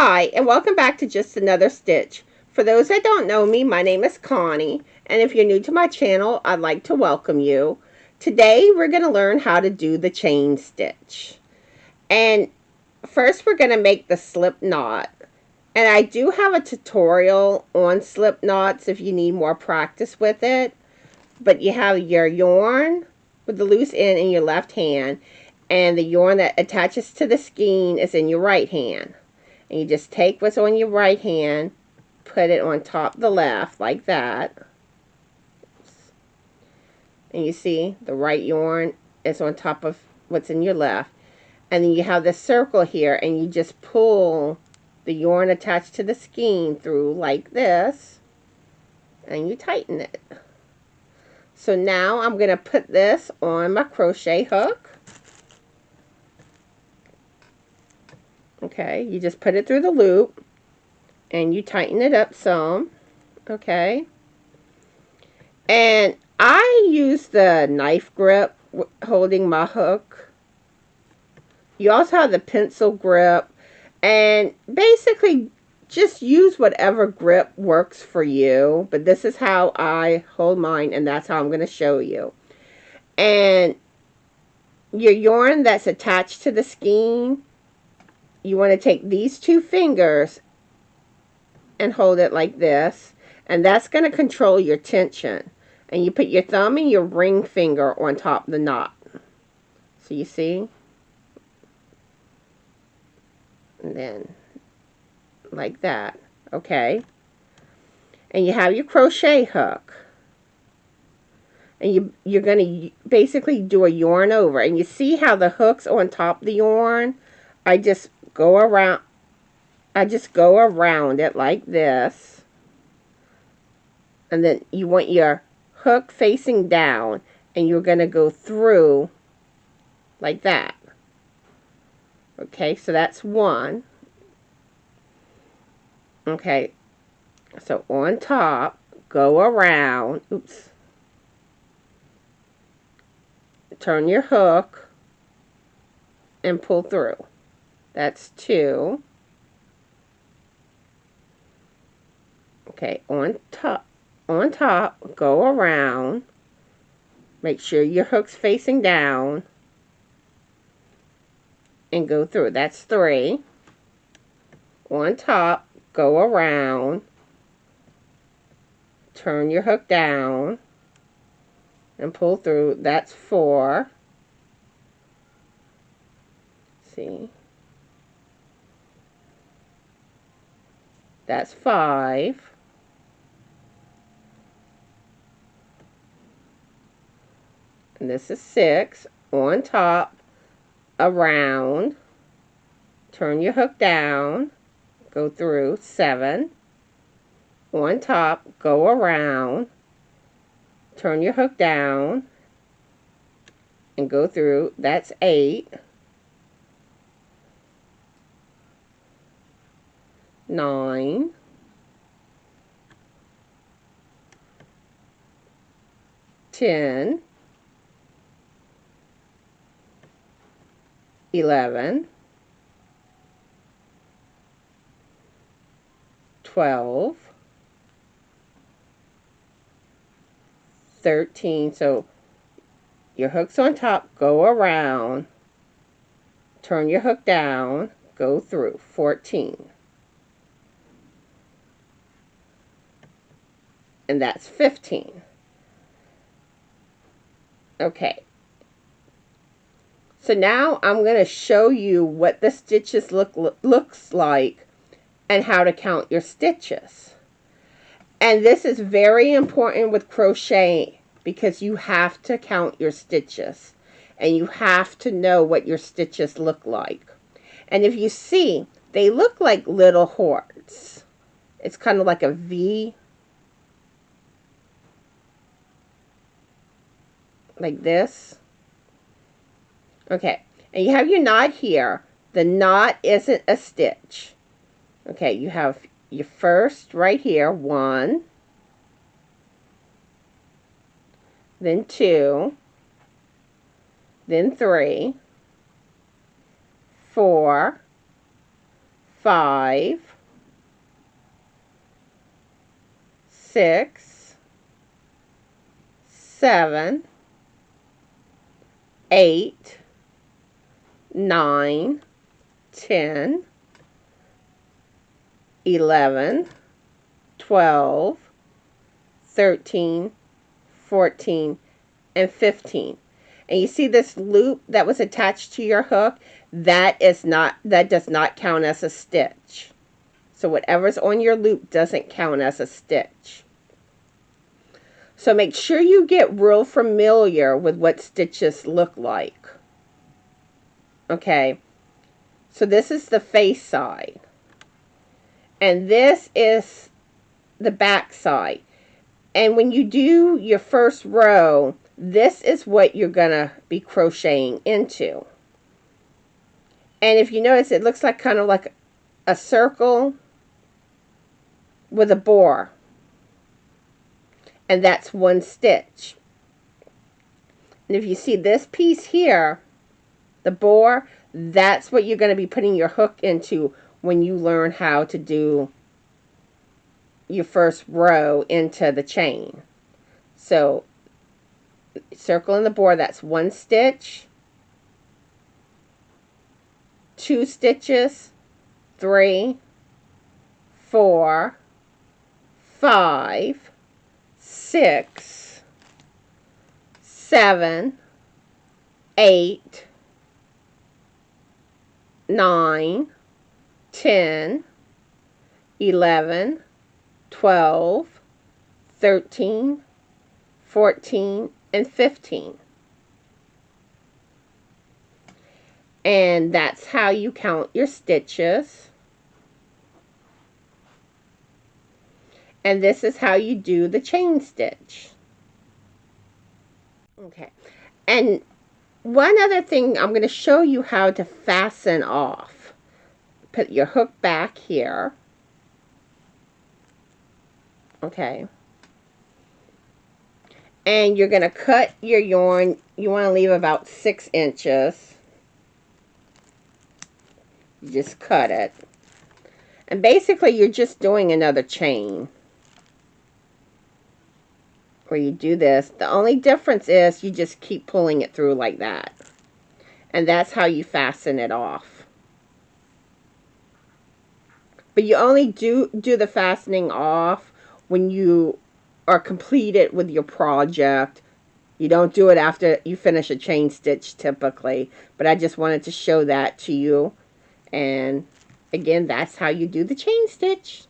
Hi, and welcome back to Just Another Stitch. For those that don't know me, my name is Connie, and if you're new to my channel, I'd like to welcome you. Today, we're going to learn how to do the chain stitch. And first, we're going to make the slip knot. And I do have a tutorial on slip knots if you need more practice with it. But you have your yarn with the loose end in your left hand, and the yarn that attaches to the skein is in your right hand. And you just take what's on your right hand, put it on top of the left, like that. And you see, the right yarn is on top of what's in your left. And then you have this circle here, and you just pull the yarn attached to the skein through like this. And you tighten it. So now I'm going to put this on my crochet hook. Okay, you just put it through the loop and you tighten it up some. Okay, and I use the knife grip holding my hook. You also have the pencil grip, and basically just use whatever grip works for you, but this is how I hold mine, and that's how I'm going to show you. And your yarn that's attached to the skein, you want to take these two fingers and hold it like this, and that's going to control your tension. And you put your thumb and your ring finger on top of the knot. So you see? And then like that. Okay. And you have your crochet hook. And you're going to basically do a yarn over. And you see how the hook's on top of the yarn? I just go around it like this. And then you want your hook facing down, and you're going to go through like that. Okay, so that's one. Okay, so on top, go around, oops, turn your hook and pull through. That's two. Okay, on top, go around, make sure your hook's facing down, and go through. That's three. On top, go around, turn your hook down, and pull through. That's four. See? That's five. And this is six. On top, around, turn your hook down, go through. Seven. On top, go around, turn your hook down, and go through. That's eight. 9. 10. 11. 12. 13. So your hook's on top, go around, turn your hook down, go through. 14. And that's 15. Okay. So now I'm going to show you what the stitches looks like and how to count your stitches. And this is very important with crochet because you have to count your stitches and you have to know what your stitches look like. And if you see, they look like little hearts. It's kind of like a V, like this. Okay, and you have your knot here. The knot isn't a stitch. Okay, you have your first right here, 1, then 2, then 3, 4, 5, 6, 7, 8, 9, 10, 11, 12, 13, 14, and 15. And you see this loop that was attached to your hook? That does not count as a stitch. So whatever's on your loop doesn't count as a stitch. So make sure you get real familiar with what stitches look like. Okay, so this is the face side. And this is the back side. And when you do your first row, this is what you're going to be crocheting into. And if you notice, it looks like kind of like a circle with a bore. And that's one stitch. And if you see this piece here, the bore, that's what you're going to be putting your hook into when you learn how to do your first row into the chain. So circle in the bore, that's one stitch, 2 stitches, 3, 4, 5, 6, 7, 8, 9, 10, 11, 12, 13, 14, and 15. And that's how you count your stitches. And this is how you do the chain stitch. Okay. And one other thing, I'm going to show you how to fasten off. Put your hook back here. Okay. And you're going to cut your yarn. You want to leave about 6 inches. You just cut it. And basically you're just doing another chain. Where you do this. The only difference is you just keep pulling it through like that. And that's how you fasten it off. But you only do the fastening off when you are completed with your project. You don't do it after you finish a chain stitch typically. But I just wanted to show that to you. And again, that's how you do the chain stitch.